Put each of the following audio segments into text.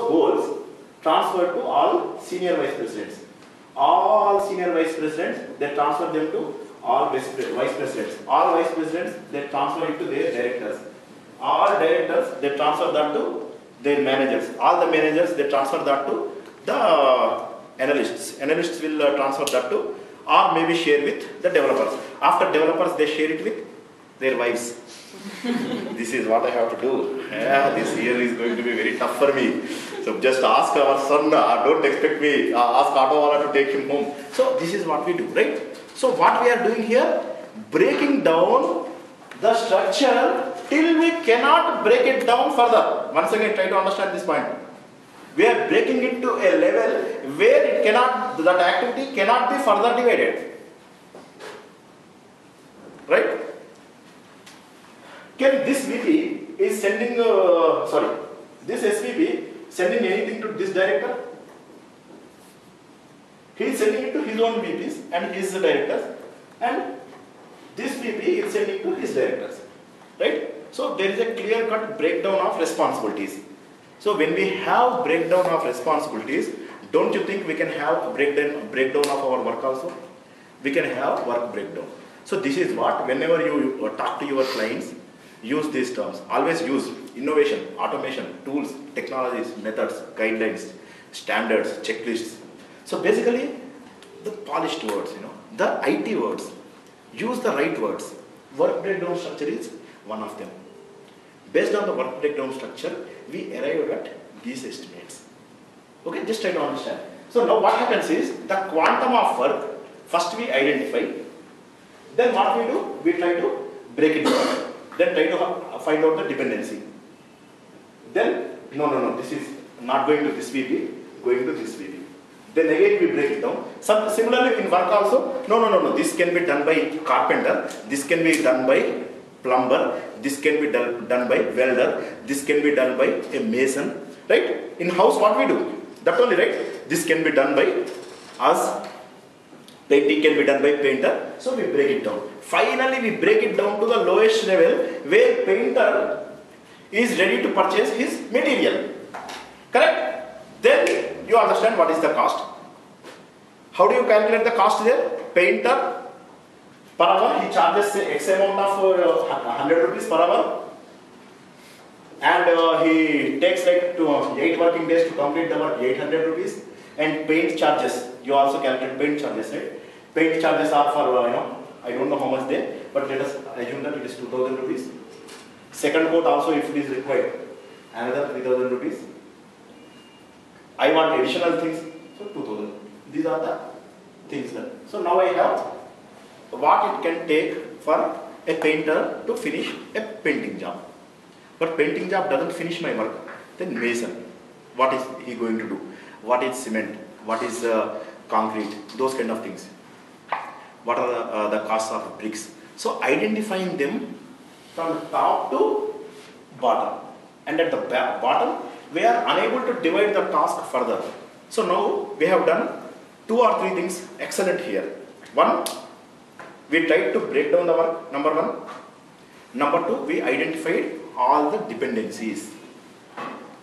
goals transferred to all senior vice presidents. All senior vice presidents, they transfer them to all vice presidents. All vice presidents, they transfer it to their directors. All directors, they transfer that to their managers. All the managers, they transfer that to the analysts. Analysts will transfer that to, or maybe share with the developers. After developers, they share it with their wives. This is what I have to do. Yeah, this year is going to be very tough for me. So just ask our son, don't expect me, ask Autowala to take him home. So this is what we do, right? So what we are doing here, breaking down the structure till we cannot break it down further. Once again, try to understand this point. We are breaking it to a level where it cannot, that activity cannot be further divided. Right? Can this VP is sending, this SVP sending anything to this director? He is sending it to his own VPs and his directors, and this VP is sending to his directors. Right? So there is a clear-cut breakdown of responsibilities. So when we have breakdown of responsibilities, don't you think we can have a breakdown of our work also? We can have work breakdown. So this is what, whenever you talk to your clients, use these terms. Always use innovation, automation, tools, technologies, methods, guidelines, standards, checklists. So basically, the polished words, the IT words, use the right words. Work breakdown structure is one of them. Based on the work breakdown structure, we arrive at these estimates. Okay, just try to understand. So now what happens is, the quantum of work, first we identify, then what we do, we try to break it down. Then try to find out the dependency. Then, no, this is not going to this VP, going to this VP. Then again we break it down. Similarly in work also, no, this can be done by carpenter, this can be done by plumber, this can be done by welder, this can be done by a mason, right? In house what we do? That only, right? This can be done by us, painting can be done by painter, so we break it down. Finally we break it down to the lowest level where painter is ready to purchase his material. Correct? Then you understand what is the cost. How do you calculate the cost there? Painter, per hour, he charges X amount of 100 rupees per hour, and he takes like 8 working days to complete the work, 800 rupees. And paint charges, you also calculate paint charges, right? Paint charges are for, I don't know how much they, but let us assume that it is 2000 rupees. Second coat also, if it is required, another 3000 rupees. I want additional things, so 2000. These are the things that. So now I have what it can take for a painter to finish a painting job. But painting job doesn't finish my work. Then mason, what is he going to do? What is cement? What is concrete? Those kind of things. What are the costs of bricks? So identifying them from top to bottom. And at the bottom, we are unable to divide the task further. So now we have done 2 or 3 things excellent here. One, we tried to break down the work, number 1. Number 2, we identified all the dependencies.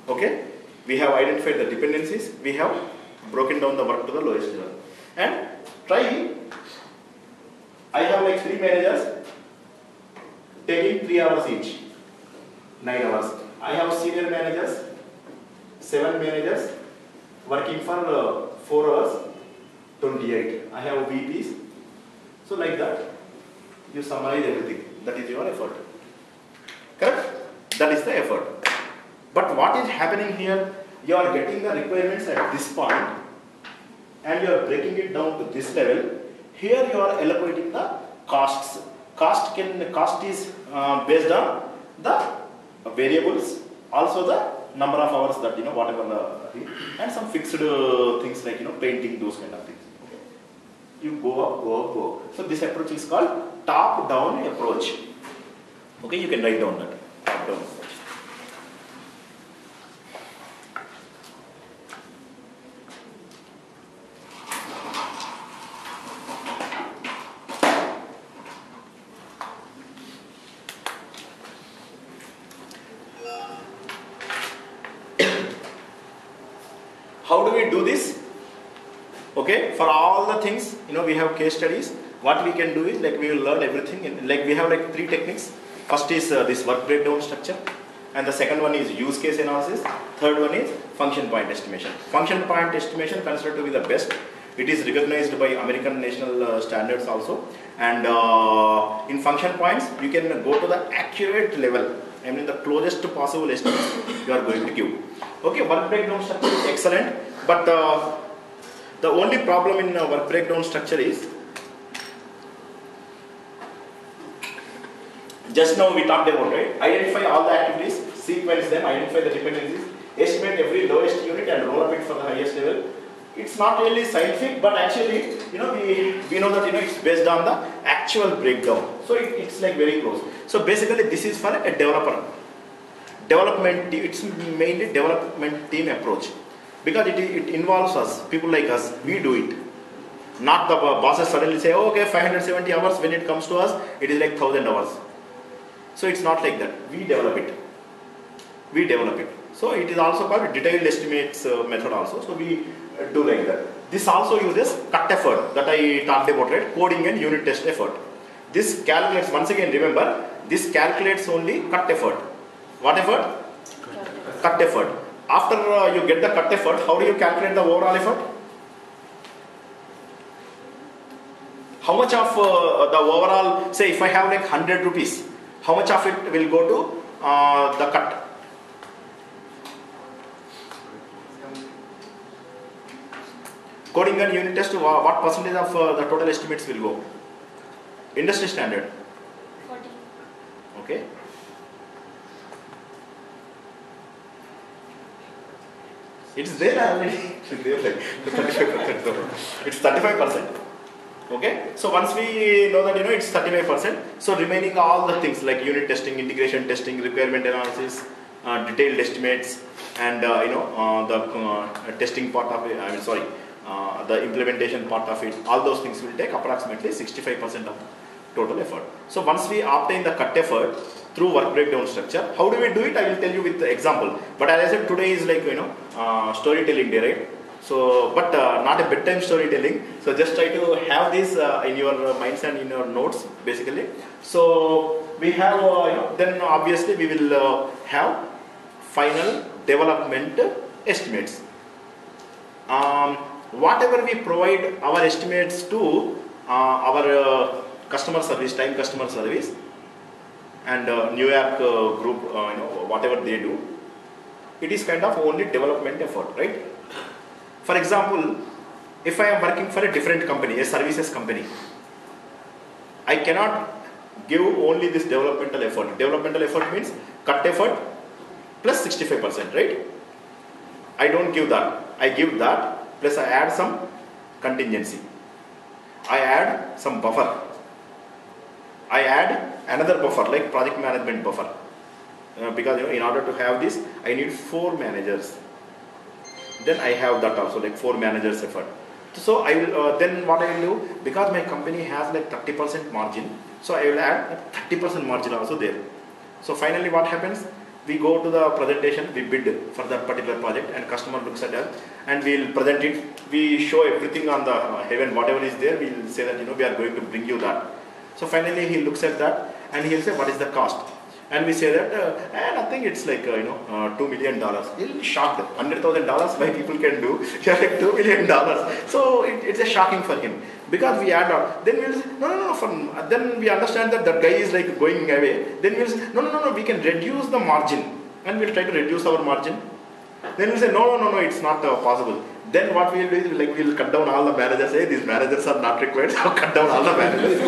Okay? We have identified the dependencies, we have broken down the work to the lowest level. And try, I have like 3 managers taking 3 hours each, 9 hours. I have senior managers, 7 managers working for 4 hours, 28. I have VPs. So like that, you summarize everything. That is your effort. Correct? That is the effort. But what is happening here? You are getting the requirements at this point and you are breaking it down to this level. Here you are elaborating the costs. Cost is based on the variables, also the number of hours that whatever the and some fixed things like painting, those kind of things. Okay. You go up, go up, go up. So this approach is called top-down approach. Okay, you can write down that top-down approach. we do this? Okay, for all the things, we have case studies. What we can do is like we will learn everything. Like we have like 3 techniques. First is this work breakdown structure, and the second one is use case analysis. Third one is function point estimation. Function point estimation considered to be the best. It is recognized by American national standards also. And in function points, you can go to the accurate level. I mean the closest to possible estimate you are going to give. Okay, work breakdown structure is excellent, but the only problem in work breakdown structure is, just now we talked about, right? Identify all the activities, sequence them, identify the dependencies, estimate every lowest unit and roll up it for the highest level. It's not really scientific, but actually, we know that it's based on the actual breakdown. So it's like very close. So basically, this is for a developer. Development team, it's mainly development team approach, because it involves us, people like us. We do it. Not the bosses suddenly say, oh, okay, 570 hours. When it comes to us, it is like 1000 hours. So it's not like that. We develop it. We develop it. So it is also called detailed estimates method also. So we do like that. This also uses cut effort that I talked about, right? Coding and unit test effort. This calculates, once again remember, this calculates only cut effort. What effort? Cut effort. After you get the cut effort, how do you calculate the overall effort? How much of the overall, say if I have like 100 rupees, how much of it will go to the cut? Coding and unit test, what percentage of the total estimates will go? Industry standard? 40. Okay. It's there already. It's there like 35%. It's 35%. Okay. So once we know that it's 35%, so remaining all the things like unit testing, integration testing, requirement analysis, detailed estimates, and the testing part of it. The implementation part of it. All those things will take approximately 65% of total effort. So once we obtain the cut effort through work breakdown structure, how do we do it? I will tell you with the example. But as I said, today is like storytelling day, right? So, but not a bedtime storytelling. So just try to have this in your minds and in your notes, basically. So we have, then obviously we will have final development estimates. Whatever we provide our estimates to our customer service, time customer service, and New York group, whatever they do, it is kind of only development effort, right? For example, if I am working for a different company, a services company, I cannot give only this developmental effort. Developmental effort means cut effort plus 65%, right? I don't give that. I give that plus I add some contingency. I add some buffer. I add another buffer like project management buffer. Because in order to have this, I need 4 managers. Then I have that also, like 4 managers effort. So I will then what I will do, because my company has like 30% margin, so I will add 30% margin also there. So finally what happens? We go to the presentation, we bid for that particular project, and customer looks at us and we will present it. We show everything on the heaven, whatever is there, we will say that we are going to bring you that. So finally he looks at that and he will say, what is the cost? And we say that nothing, it's like $2 million. He'll be shocked. $100,000 why people can do like $2 million. So it's a shocking for him, because we add on. Then we'll say no. Then we understand that guy is like going away. Then we'll say no. We can reduce the margin, and we'll try to reduce our margin. Then we'll say no. It's not possible. Then what we'll do is we'll cut down all the managers. Hey, these managers are not required. So cut down all the managers.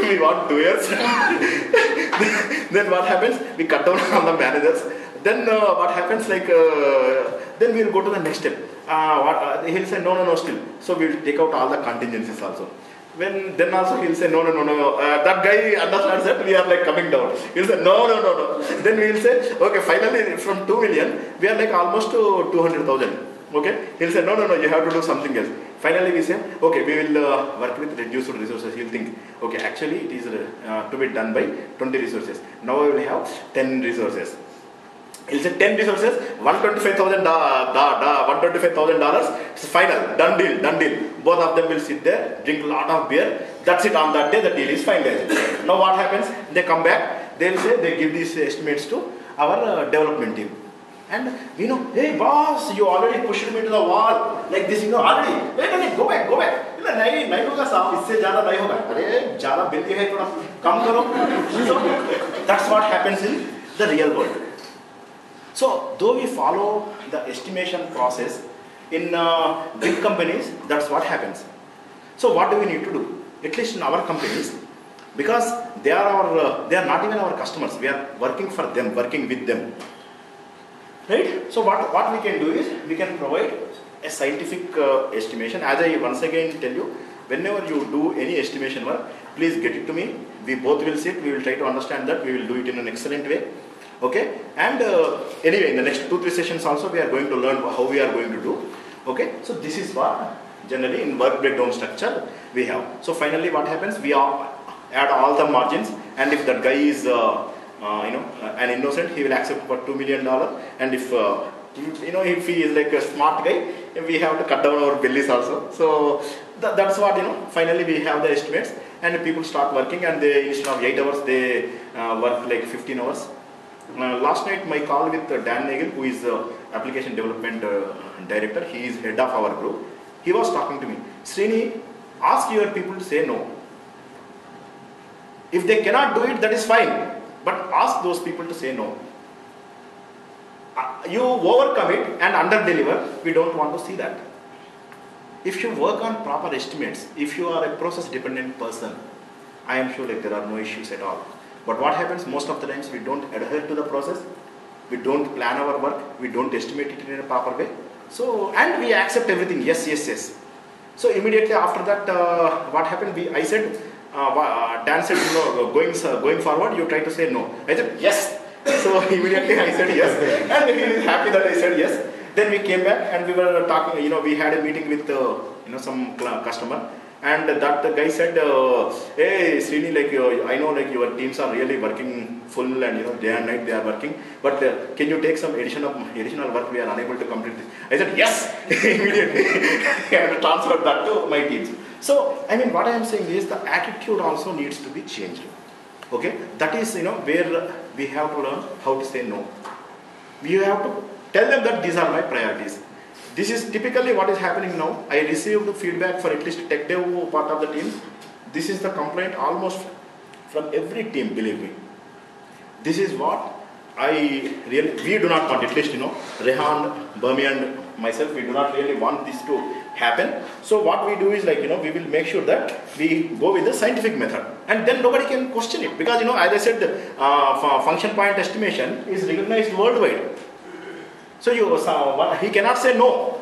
We want 2 years. Then what happens? We cut down all the managers. Then what happens? Then we'll go to the next step. He'll say no still. So we'll take out all the contingencies also. Then also he'll say no. That guy understands that we are like coming down. He'll say no. Then we'll say okay. Finally, from 2 million, we are like almost to 200,000. Okay. He'll say no. You have to do something else. Finally, we say, okay, we will work with reduced resources. He'll think, okay, actually it is to be done by 20 resources. Now I will have 10 resources. He'll say 10 resources, $125,000. It's final, done deal. Both of them will sit there, drink a lot of beer. That's it. On that day, the deal is finalized. Now what happens? They come back. They'll say they give these estimates to our development team. And we know, hey boss, you already pushed me to the wall. Like this, already. Wait, go back. नहीं होगा साहब, इससे ज़्यादा नहीं होगा. अरे ज़्यादा बिल्ली है थोड़ा कम करो. So that's what happens in the real world. So though we follow the estimation process in big companies, that's what happens. So what do we need to do? At least in our companies, because they are not even our customers. We are working for them, working with them. Right? So what we can do is, we can provide a scientific estimation. As I once again tell you, whenever you do any estimation work, please get it to me. We both will sit, we will try to understand that, we will do it in an excellent way. Okay? And anyway, in the next 2-3 sessions also, we are going to learn how we are going to do. Okay? So this is what generally in work breakdown structure we have. So finally what happens? We add all the margins, and if that guy is an innocent, he will accept for $2 million. And if if he is like a smart guy, we have to cut down our bellies also. So that's what, finally we have the estimates, and people start working, and they, instead of 8 hours, they work like 15 hours. Last night my call with Dan Nagel, who is application development director, he is head of our group. He was talking to me, Srini, ask your people to say no. If they cannot do it, that is fine, but ask those people to say no. You overcome it and under-deliver, we don't want to see that. If you work on proper estimates, if you are a process-dependent person, I am sure like there are no issues at all. But what happens most of the times, we don't adhere to the process, we don't plan our work, we don't estimate it in a proper way. So, and we accept everything, yes. So immediately after that, what happened? Dan said, going forward, you try to say no. I said, yes. So immediately I said yes, and he is happy that I said yes. Then we came back and we were talking, we had a meeting with some customer, and that guy said, hey Srini, I know your teams are really working full, and day and night they are working, but can you take some additional work, we are unable to complete this. I said yes, immediately, and transferred that to my teams. So what I am saying is, the attitude also needs to be changed. Okay, that is where we have to learn how to say no. We have to tell them that these are my priorities. This is typically what is happening now. I received feedback for at least tech dev part of the team. This is the complaint almost from every team, believe me. This is what we do not want, at least Rehan, Burmi and myself, we do not really want this to happen. So what we do is we will make sure that we go with the scientific method, and then nobody can question it, because as I said, function point estimation is recognized worldwide. So he cannot say no,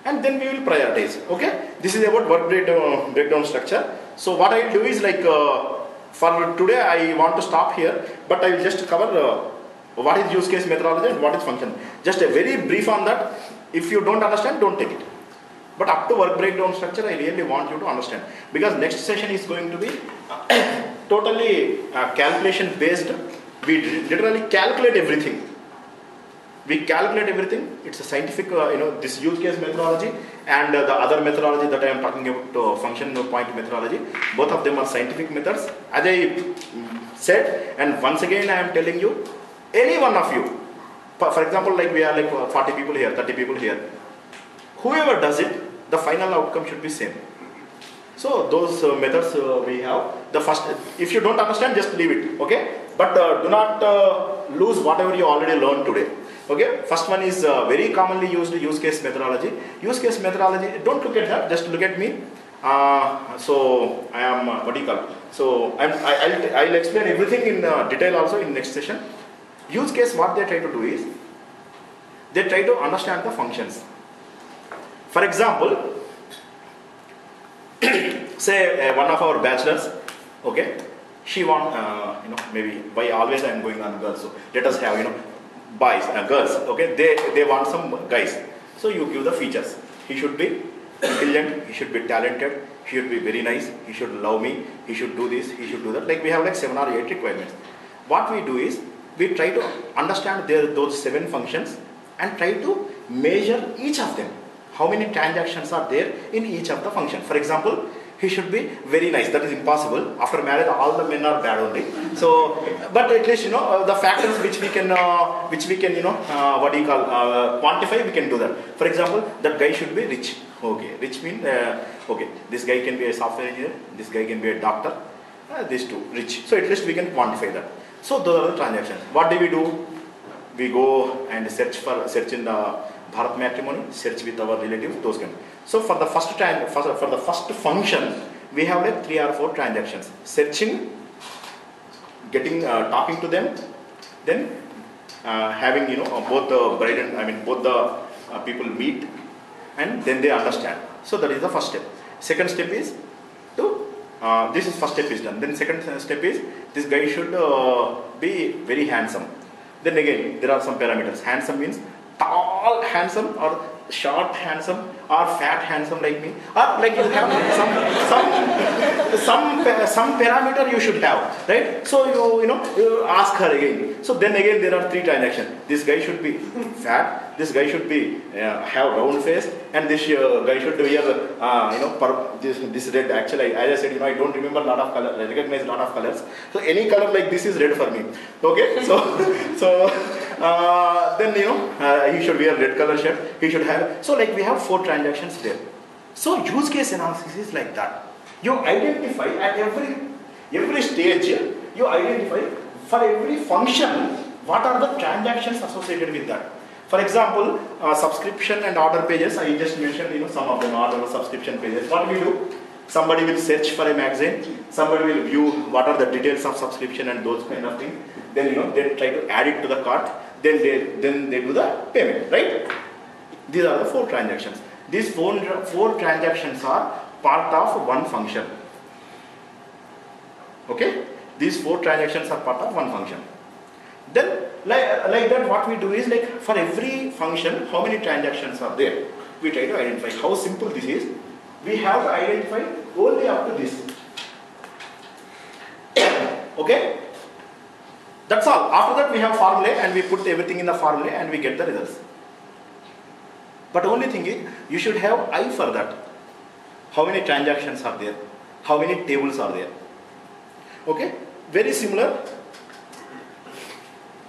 and then we will prioritize. Okay, this is about work breakdown structure. So what I will do is for today I want to stop here, but I will just cover what is use case methodology and what is function. Just a very brief on that. If you don't understand, don't take it. But up to work breakdown structure, I really want you to understand, because next session is going to be totally calculation based. We literally calculate everything. It's a scientific, this use case methodology and the other methodology that I am talking about, function point methodology. Both of them are scientific methods, as I said. And once again, I am telling you, any one of you, for example, we are 40 people here, 30 people here. Whoever does it, the final outcome should be same. So those methods we have. The first, if you don't understand, just leave it. Okay, but do not lose whatever you already learned today. Okay, first one is very commonly used use case methodology. Use case methodology, don't look at that, just look at me. So I am, So I'll explain everything in detail also in next session. Use case, what they try to do is, they try to understand the functions. For example, say one of our bachelors, okay, she want, maybe why always I am going on girls. So let us have, boys, girls, okay, they want some guys. So you give the features. He should be intelligent, he should be talented, he should be very nice, he should love me, he should do this, he should do that. We have 7 or 8 requirements. What we do is, we try to understand those 7 functions and try to measure each of them. How many transactions are there in each of the function. For example, he should be very nice. That is impossible. After marriage, all the men are bad only. So, but at least the factors which we can what do you call quantify. We can do that. For example, that guy should be rich. Okay, rich means okay. This guy can be a software engineer. This guy can be a doctor. These two rich. So at least we can quantify that. So those are the transactions. What do? We go and search in the Bharat Matrimony, search with our relatives, those kind. So for the first function, we have like 3 or 4 transactions: searching, getting, talking to them, then having both the bride and both the people meet, and then they understand. So that is the first step. Second step is to this is first step is done. Then second step is this guy should be very handsome. Then again there are some parameters. Handsome means tall handsome or short handsome or fat handsome like me, or like you have some parameter you should have, right? So you ask her again. So then again there are 3 transactions. This guy should be fat, this guy should be have round face, and this guy should wear this red. Actually, as I said, I don't remember a lot of colors, I recognize a lot of colors. So any color like this is red for me. Okay, so then he should wear red color shirt. He should have. So like we have 4 transactions there. So use case analysis is like that. You identify at every stage. You identify for every function what are the transactions associated with that. For example, subscription and order pages. I just mentioned some of them, order subscription pages. What we do? Somebody will search for a magazine. Somebody will view what are the details of subscription and those kind of things. Then they try to add it to the cart. Then they do the payment, right? These are the 4 transactions. These 4 transactions are part of one function. Okay? These 4 transactions are part of one function. Then like that what we do is like for every function how many transactions are there. We try to identify. How simple this is. We have to identify only up to this. Okay? That's all. After that we have formula and we put everything in the formula and we get the results. But only thing is you should have eye for that. How many transactions are there? How many tables are there? Okay? Very similar.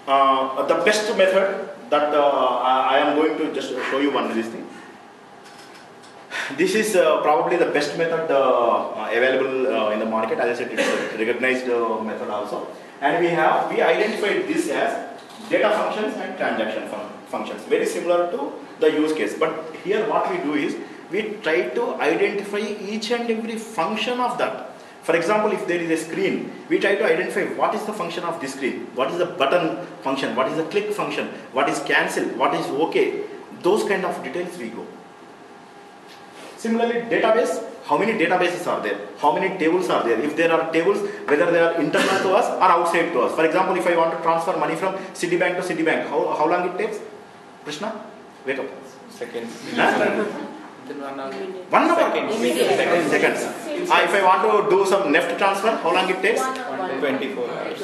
The best method that I am going to just show you one of these things. This is probably the best method available in the market. As I said, it's a recognized method also. And we identified this as data functions and transaction functions. Very similar to the use case. But here what we do is we try to identify each and every function of that. For example, if there is a screen, we try to identify what is the function of this screen, what is the button function, what is the click function, what is cancel, what is OK. Those kind of details we go. Similarly, database, how many databases are there? How many tables are there? If there are tables, whether they are internal to us or outside to us. For example, if I want to transfer money from Citibank to Citibank, how long it takes? Krishna, wake up. Seconds. 1 hour. Seconds. If I want to do some NEFT transfer, how long it takes? 24 hours.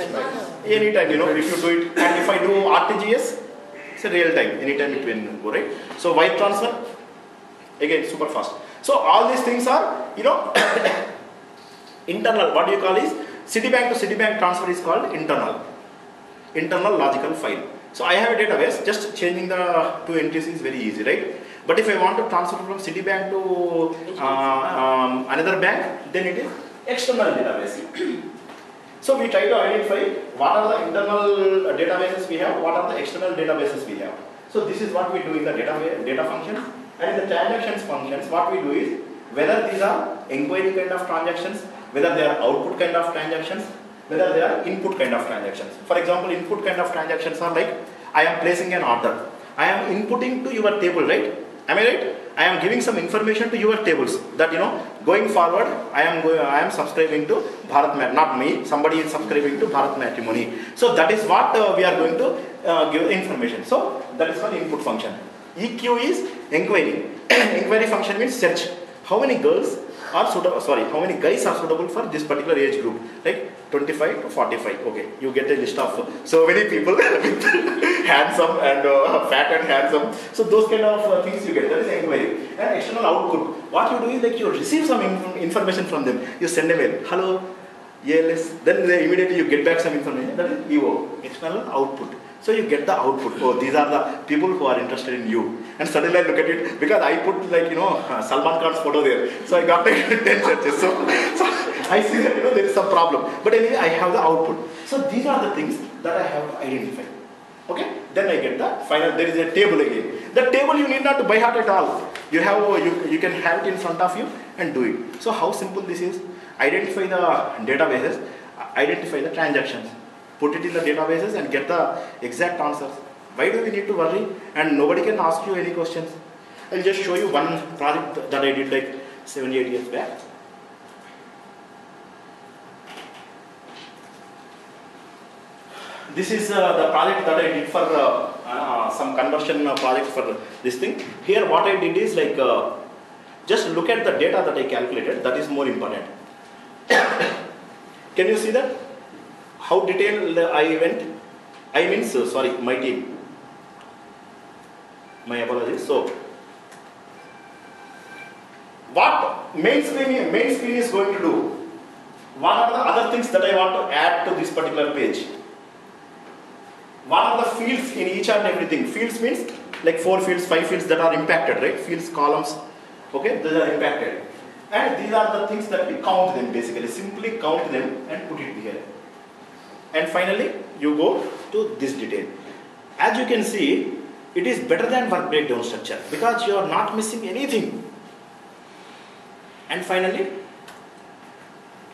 Anytime, if you do it. And if I do RTGS, it's a real time. Anytime it will go, right? So wire transfer, again, super fast. So all these things are, internal. What do you call is Citibank to Citibank transfer is called internal logical file. So I have a database. Just changing the 2 entries is very easy, right? But if I want to transfer from Citibank to another bank, then it is external database. So we try to identify what are the internal databases we have, what are the external databases we have. So this is what we do in the data functions. And in the transactions functions, what we do is whether these are inquiry kind of transactions, whether they are output kind of transactions, whether they are input kind of transactions. For example, input kind of transactions are like I am placing an order. I am inputting to your table, right? Am I right? I am giving some information to your tables that going forward I am subscribing to Bharat Matrimony, not me, somebody is subscribing to Bharat Matrimony. So that is what we are going to give information. So that is one input function. EQ is inquiry. Inquiry function means search. How many girls are suitable, sorry, how many guys are suitable for this particular age group, like 25 to 45. Okay, you get a list of so many people with handsome and fat and handsome. So those kind of things you get. That is inquiry. And external output. What you do is like you receive some information from them. You send a mail, hello, yes. Then immediately you get back some information. That is EO, external output. So you get the output. Oh, these are the people who are interested in you. And suddenly I look at it, because I put like, Salman Khan's photo there. So I got 10 searches. So I see that, there is some problem. But anyway, I have the output. So these are the things that I have identified. Okay? Then I get the final, there is a table again. The table you need not to by heart at all. You have, you can have it in front of you and do it. So how simple this is? Identify the databases, identify the transactions. Put it in the databases and get the exact answers. Why do we need to worry? And nobody can ask you any questions. I'll just show you one project that I did like 7-8 years back. This is the project that I did for some conversion project for this thing. Here what I did is like, just look at the data that I calculated. That is more important. Can you see that? How detailed I went? I means, sorry, my team. My apologies. So, what main screen is going to do? What are the other things that I want to add to this particular page? What are the fields in each and everything? Fields means like 4 fields, 5 fields that are impacted, right? Fields, columns, okay, those are impacted. And these are the things that we count them basically. Simply count them and put it here. And finally, you go to this detail. As you can see, it is better than work breakdown structure because you are not missing anything. And finally,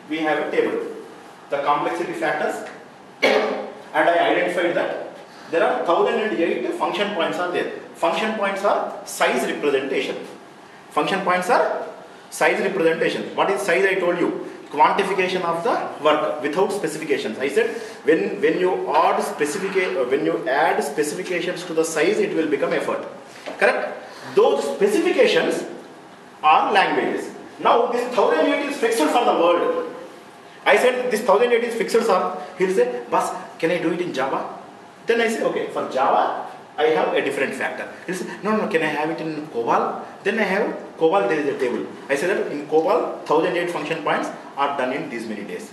we have a table. The complexity factors. And I identified that there are 1008 function points are there. Function points are size representation. Function points are size representation. What is size? I told you. Quantification of the work without specifications. I said when you add specifications to the size, it will become effort. Correct? Those specifications are languages. Now this 1008 is fixed for the world. I said this 1008 is fixed, sir. He'll say, boss, can I do it in Java? Then I say, okay, for Java, I have a different factor. He'll say, no, can I have it in COBOL? Then I have COBOL, there is a table. I say that in COBOL, 1008 function points are done in these many days.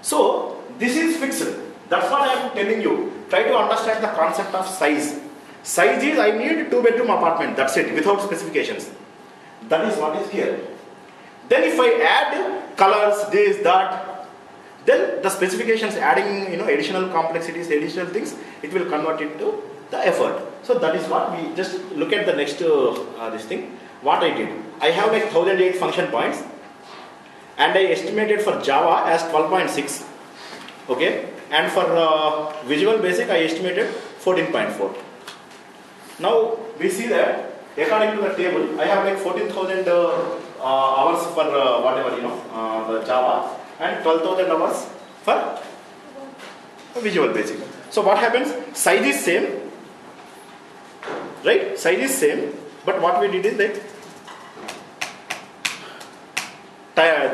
So, this is fixed. That's what I am telling you. Try to understand the concept of size. Size is, I need a 2-bedroom apartment. That's it, without specifications. That is what is here. Then if I add colors, this, that, then the specifications adding, additional complexities, additional things, it will convert into the effort. So that is what we just look at the next this thing. What I did, I have like 1008 function points, and I estimated for Java as 12.6. Okay, and for Visual Basic I estimated 14.4. Now we see that according to the table, I have like 14,000 hours for whatever the Java, and 12,000 hours for Visual Basic. So what happens? Size is same, right? Size is same, but what we did is like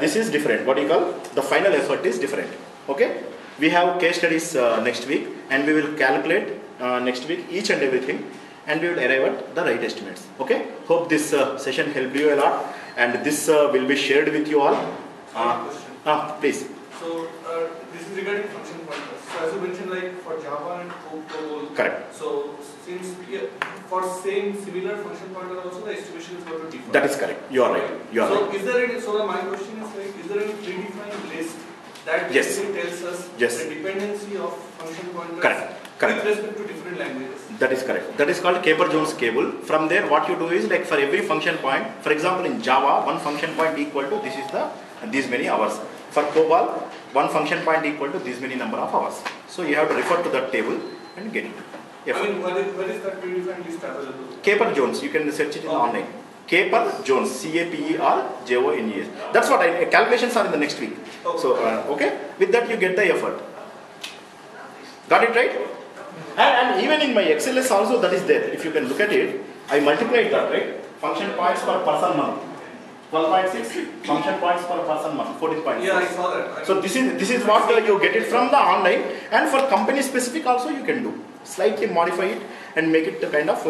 this is different. What you call the final effort is different. Okay, we have case studies next week, and we will calculate next week each and everything, and we will arrive at the right estimates. Okay, hope this session helped you a lot, and this will be shared with you all. Please. So this is regarding function pointers. So as you mentioned, like for Java and COBOL. Correct. So since for same similar function pointer also the estimation is going to differ. That is correct. You are right. You are so right. Is there any? So my question is like, is there any predefined list that basically tells us the dependency of function pointers? Correct. With respect to different languages? That is correct. That is called Capper-Jones cable. From there, what you do is like for every function point, for example, in Java, one function point equal to this is these many hours. For COBOL, one function point equal to this many number of hours. So you have to refer to that table and get it. I mean, where is that predefined list available? Capper-Jones. You can search it in online. Capper-Jones. CAPER-JONES. That's what calculations are in the next week. Okay. So okay. With that, you get the effort. Got it right? And even in my XLS also that is there. If you can look at it, I multiplied that, right? Function points per person month. 12.6 function points per person month, 14.6. Yeah, I saw that. So this is what you get it from the online, and for company specific also you can do. Slightly modify it and make it kind of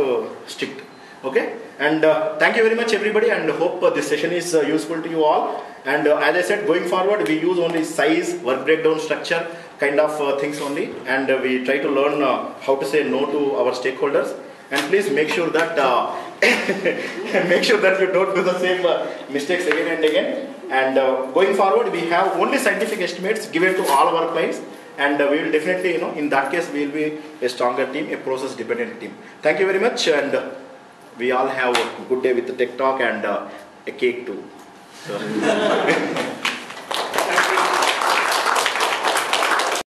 strict. Okay, and thank you very much everybody, and hope this session is useful to you all. And as I said, going forward we use only size, work breakdown structure kind of things only, and we try to learn how to say no to our stakeholders. And please make sure that you don't do the same mistakes again and again. And going forward, we have only scientific estimates given to all our clients, and we will definitely, in that case, we will be a stronger team, a process-dependent team. Thank you very much, and we all have a good day with the Tech Talk and a cake too. So.